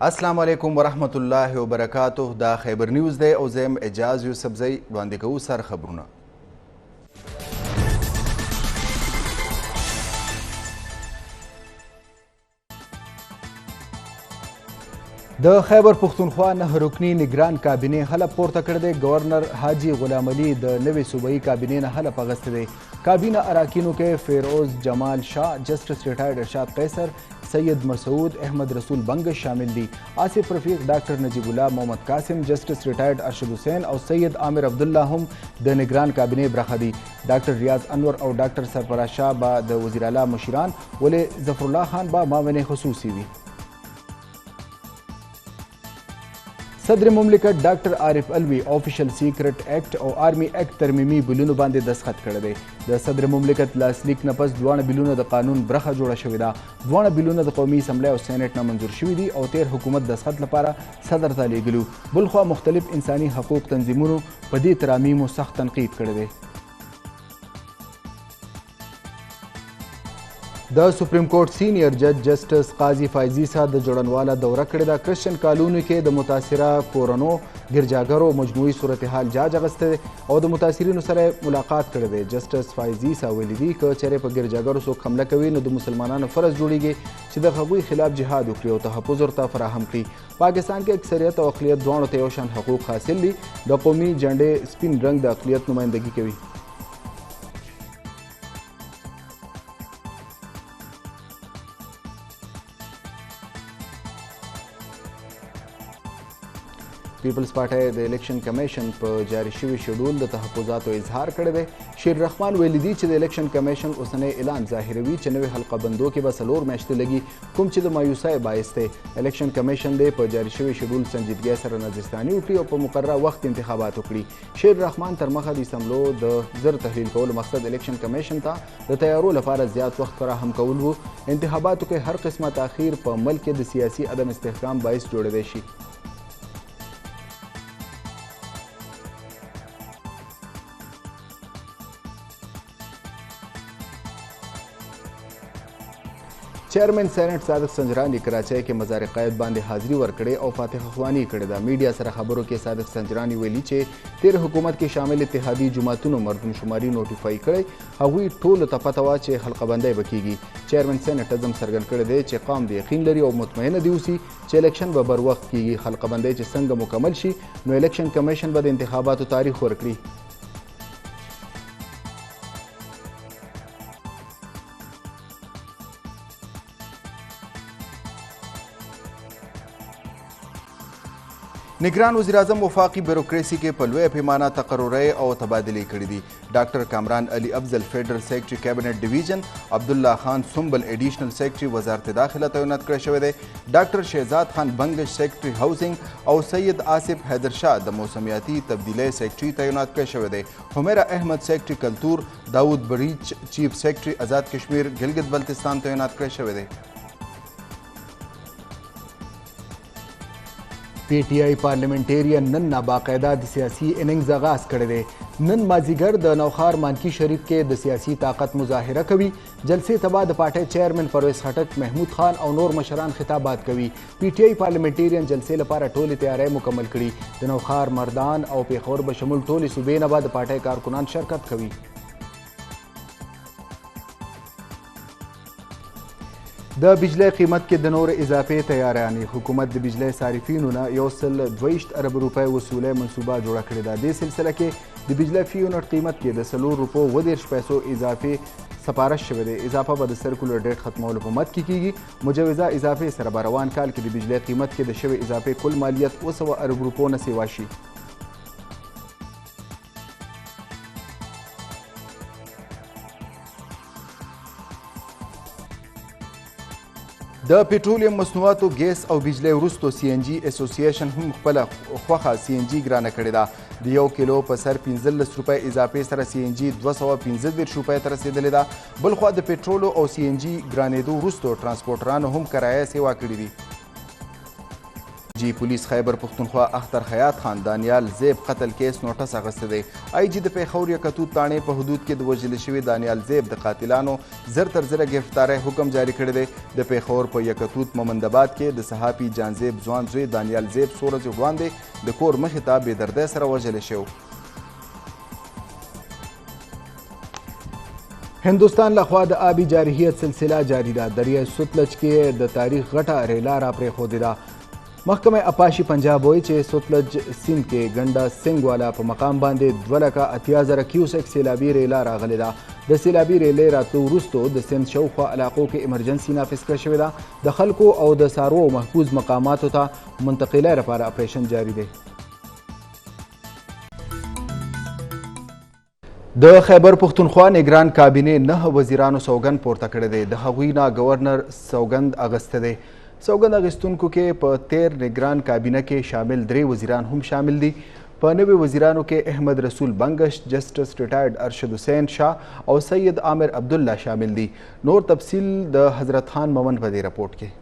السلام علیکم ورحمت الله وبرکاته. دا خیبر نیوز دی او زه یم اعجاز یوسفزی. وړاندې کوو سر خبرونه. د خیبر پښتونخوا 9 رکني نگران کابینې حلف پورته کړی دی. گورنر حاجي غلام علي د نوې صوبایي کابینې نه حلف اخیستی دی. کابینه اراکینو کې فیروز جمال شاه، جسټس ریټایرډ ارشاد قیصر، سید مسعود، احمد رسول بنگش شامل دي. آصف رفیق، ډاکټر نجیب الله، محمد قاسم، جسټس ریټایرډ ارشد حسین او سید عامر عبدالله هم د نگران کابینې برخه دي. ډاکټر ریاض انور او ډاکټر سرفراز شاه به د وزیر اعلی مشیران، ولې ظفرالله خان به معاون خصوصي وي. صدر مملکت ډاکټر عارف الوی آفیشل سیکرټ ایکټ او آرمی ایکټ ترمیمي بلونو باندې دستخط کړی دی. د صدر مملکت لاسلیک نه پس دواړه بلونه د قانون برخه جوړه شوې ده. دواړه بلونه د قومي اسمبلی او سینټ نه منظور شوي دي او تیر حکومت دستخط لپاره صدر ته لیږلي. بلخوا مختلف انساني حقوق تنظیمونو په دې ترامیمو سخت تنقید کړی دی. د سپریم کورټ سینیئر جج جسټس قاضي فایزي صاحب د جوړنواله دوره کړې ده. کرسچن کالوني کې د متاثره کورونو ګرجاګرو مجموعي صورتحال جاج اخیستی او د متاثرینو سره ملاقات کړی دی. جسټس فایزي صاحب ویلي دي که چیرې په ګرجاګرو څوک حمله کوي نو د مسلمانانو فرض جوړیږي چې د هغوی خلاف جهاد وکړي او تحفظ ورته فراهم کړي. پاکستان کې اکثریت او اقلیت دواړو ته یو شان حقوق حاصل دي. د قومي جنډې سپین رنګ د اقلیت نمایندګي کوي. پیپلز پارټۍ د الیکشن کمیشن په جاري شوي شیډول د تحفظاتو اظهار کړی دی. شیر رحمان ویلي دي چې د الیکشن کمیشن اوسنی اعلان ظاهروي چې نوې حلقه بندو کې به 4 میاشتې لګي، کوم چې د مایوسۍ باعث دی. الیکشن کمیشن دی په جاري شوي شیډول سنجیدګۍ سره نظرثاني وکړي او په مقرره وخت انتخابات وکړي. شیر رحمان تر مخه د اسمبلو د زر تحلیل کولو مقصد الیکشن کمیشن ته د تیارو لپاره زیات وخت فراهم کول وو. انتخاباتو کې هر قسمه تاخیر په ملک کې د سیاسي عدم استحکام باعث جوړیدای شي. چیرمن سینټ صادق سنجرانی کراچۍ کې مزار قائد باندې حاضري ورکړې او فاتحه خواني کړې ده. میډیا سره خبرو کې صادق سنجرانی ویلي چې تیر حکومت کې شامل اتحادي جماعتونو مردم شماري نوټیفای کړی، هغوی ټولو ته پته وه چې حلقه بندۍ به کیږي. چیرمن سینټ هم څرګند کړی دی چې قوم د یقین لري او مطمئنه دي اوسي چې الیکشن به بر وخت کیږي. حلقه بندۍ چې څنګه مکمل شي نو الیکشن کمیشن به د انتخاباتو تاریخ ورکړي. نگران وزیر اعظم وفاقي بیوروکراسي کې په لویه پیمانه تقررۍ او تبادلې کړي دي. ډاکټر کامران علي افضل فیډرل سیکرټري کابینټ ډیویژن، عبدالله خان سنبل ایډیشنل سیکرټري وزارت داخله تعینات کړی شوی دی. ډاکټر شهزاد خان بنگش سیکرټري هاوسنګ او سید آصف حیدرشاه د موسمیاتي تبدیلۍ سیکرټري تعینات کړی شوی دی. حمیره احمد سیکرټري کلتور، داود بریچ چیف سیکرټري آزاد کشمیر ګلګت بلتستان تعینات کړی شوی دی. پی ټی آی پارلیمنټیرین نن ناباقاعده د سیاسي اننګز آغاز کړی دی. نن مازدیګر د نوخار مانکي شریف کې د سیاسي طاقت مظاهره کوي. جلسې ته بعد د پارټۍ چیرمن پرویز خټک، محمود خان او نور مشران خطابات کوي. پی ټی آی پارلیمنټیرین جلسې لپاره ټولې تیاری مکمل کړي. د نوخار، مردان او پیښور به شمول ټولې صوبې نه به د پارټۍ کارکنان شرکت کوي. د بجلی قیمت کې د نور اضافې تیاریانې. حکومت د بجلی صارفینو نه 122 ارب روپۍ وصولۍ منصوبه جوړه کړې ده. دې سلسله کې د بجلی فی یونټ قیمت کې د 4 روپو 30 پیسو اضافې سپارش شوی دی. اضافه به د سرکولر ډیټ ختمولو په مد کې کیږي. مجوزه اضافې سره به روان کال کې د بجلی قیمت کې د شوې اضافې کل مالیت 200 ارب روپو نه سیوا شي. د پټرولیم مصنوعاتو، ګیس او بجلی وروستو سی ان جي اسوسییشن هم خپله خوښه سی ان جي ګرانه کړې ده. د 1 کیلو په سر 15 روپۍ اضافې سره سی ان جي 215 روپۍ ته رسېدلې ده. بلخوا د پټرولو او سی ان جي ګرانېدو وروستو ټرانسپورټرانو هم کرایه سیوا کړې دي. جی پولیس خیبر پختونخوا اختر حیات خان دانیال زیب قتل کیس نوټس اخیستی دی. آی جي د پیښور یکتوت تاڼې په حدود کې د وژل شوي دانیال زیب د قاتلانو زر تر زره ګرفتارۍ حکم جاري کړی دی. د پیښور په یکتوت مومندآباد کې د صحافي جان زیب ځوان زوی دانیال زیب څو ورځې وړاندې د کور مخې ته بې دردۍ سره وژلی شوی. هندوستان لخوا د آبي جارحیت سلسله جاری ده. دریای ستلج کې د تاریخ غټه ریلا را پرېښودې ده. محکمه اپاشي پنجاب وایي چې ستلج سیند کې ګنډه سنګ والا په مقام باندې 2,80,000 کیوسک سیلابي ریلا راغلې ده. د سیلابي ریلې راتلو وروستو د سیند شاوخوا علاقو کې امرجنسي نافذ کړې شوې ده. د خلکو او د څاروو محفوظ مقاماتو ته منتقلۍ لپاره اپریشن جاری دی. د خیبر پختونخوا نگران کابینې 9 وزیرانو سوګند پورته کړی دی. د هغوی نه گورنر سوګند اخیستی دی. سوګند اخیستونکو کې په 13 نگران کابینه کې شامل 3 وزیران هم شامل دي. په نوي وزیرانو کې احمد رسول بنگش، جسټس ریټایرډ ارشد حسین شاه او سید عامر عبدالله شامل دي. نور تفصیل د حضرت خان مومن په دې رپورټ کې.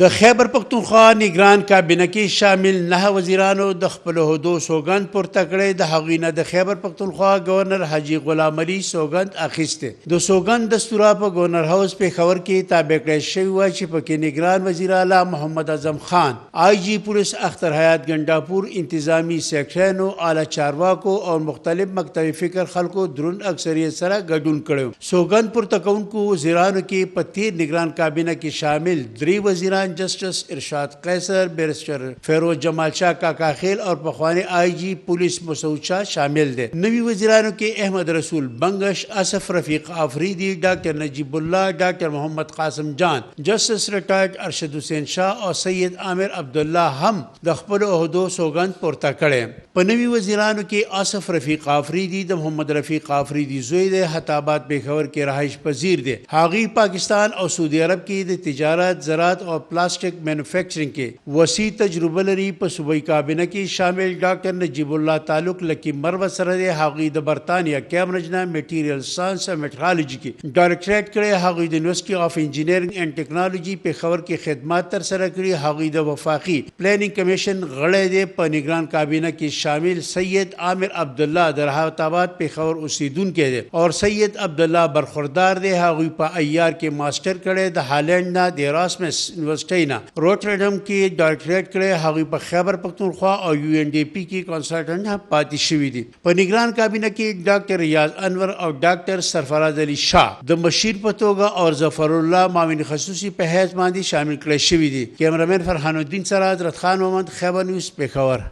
د خیبر پختونخوا نگران کابینه کې شامل 9 وزیرانو د خپل عہدو سوګند پورته کړی. د هغوی نه د خیبر پختونخوا گورنر حاجي غلام علي سوګند اخیسته. د سوګند دستوره په گورنر هاوس پیښور کې تابع کړی شوی و چې پکې نگران وزیر اعلی محمد اعظم خان، آی جي پولیس اختر حیات ګنډاپور، انتظامی سیکټرانو، اعلی چارواکو او مختلف مکتب فکر خلکو درون اکثریت سره ګډون کړو. سوګند پورته کوونکو وزیرانو کې په 13 نگران کابینه کې شامل 3 وزیران جسٹس ارشاد قیصر، بیرسٹر فیروز جمال شاہ کاکا خیل اور پخوانی آئی جی پولیس مسعود شاہ شامل دے. نوی وزیرانوں کے احمد رسول بنگش، اسف رفیق آفریدی، ڈاکٹر نجیب اللہ، ڈاکٹر محمد قاسم جان، جسٹس ریٹائرڈ ارشد حسین شاہ اور سید عامر عبداللہ ہم د خپل عہدو سوګند پورته کړي. په نوي وزیرانو کې اسف رفیق آفریدی د محمد رفیق آفریدی زوی دی، حتابات پیښور کې رهایش پذیر دی. هغوی پاکستان او سعودي عرب کې د تجارت، زراعت او پلاسټک مینوفیکچرنګ کې وسیع تجربه لري. په صوبایي کابینه کې شامل ډاکټر نجیب الله تعلق لکی مرو سره دی. هغوی د برطانیه کیمبرج نه میټیریل ساینس او میټرالوجي کې ډایرکټریټ کړی. هغوی د یونیورسيټي اف انجینرینګ اینڈ ټیکنالوجي پیښور کې خدمات تر سره کړي. هغوی د وفاقي پلانینګ کمیشن غړی دی. په نگران کابینه کې شامل سید عامر عبدالله د رحمت آباد پیښور اوسیدونکی دی اور سید عبدالله برخوردار دی. هغوی په ایار کې ماسټر کړی. د هالند نه د ایراسمس یونیورسټی نه روټردم کې ډایرکټریټ کړی. هغوی په خیبر پختونخوا او یو ان ډي پي کې کنسلټنټ پاتې شوي دي. په نگران کابینه کې ډاکټر ریاض انور او ډاکټر سرفراز علي شاه د مشیر په توګه او ظفر الله معاون خصوصي په حیث باندې شامل کړی شوي دي. کیمرامین فرحان الدین سره حضرت خان محمد، خیبر نیوز، پیښور.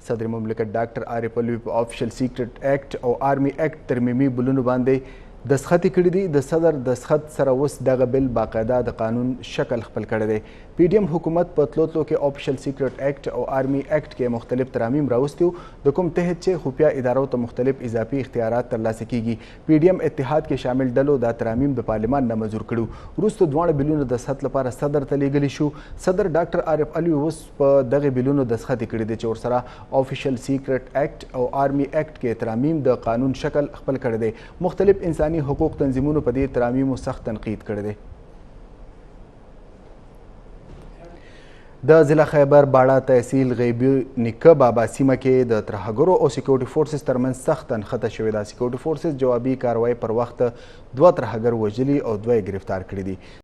صدر مملکت ډاکټر عارف علوي په آفیشل سیکرټ ایکټ او آرمی ایکټ ترمیمي بلونو باندې دسخط کړي دي. د صدر دسخط سره اوس دغه بل باقاعده د قانون شکل خپل کړی دی. پی ډي ایم حکومت په تلو کې آفیشل سیکرټ ایکټ او آرمی ایکټ کې مختلف ترامیم راوستي د کوم تحت چې خفیه ادارو ته مختلف اضافي اختیارات ترلاسه کیږي. پی ډي ایم اتحاد کې شامل ډلو دا ترامیم د پارلمان نه منظور کړو. وروسته دواړه بلونو دسخط لپاره صدر ته لیږلی شو. صدر ډاکټر عارف علوي اوس په دغه بلونو دسخط کړي دي چې ورسره آفیشل سیکرټ ایکټ او آرمی ایکټ کې ترامیم د قانون شکل خپل کړی دی. مختلف انساني حقوق تنظیمونو په دې ترامیم سخت تنقید کړی دی. د ضلع خیبر باړه تحصیل غیبي نیکه بابا سیمه کې د ترهګرو او سکیورټي فورسز ترمنځ سخت نښته شوې ده. سکیورټي فورسز جوابي کاروای پر وخت 2 ترهګر وژلي او 2 یې ګرفتار کړي دي.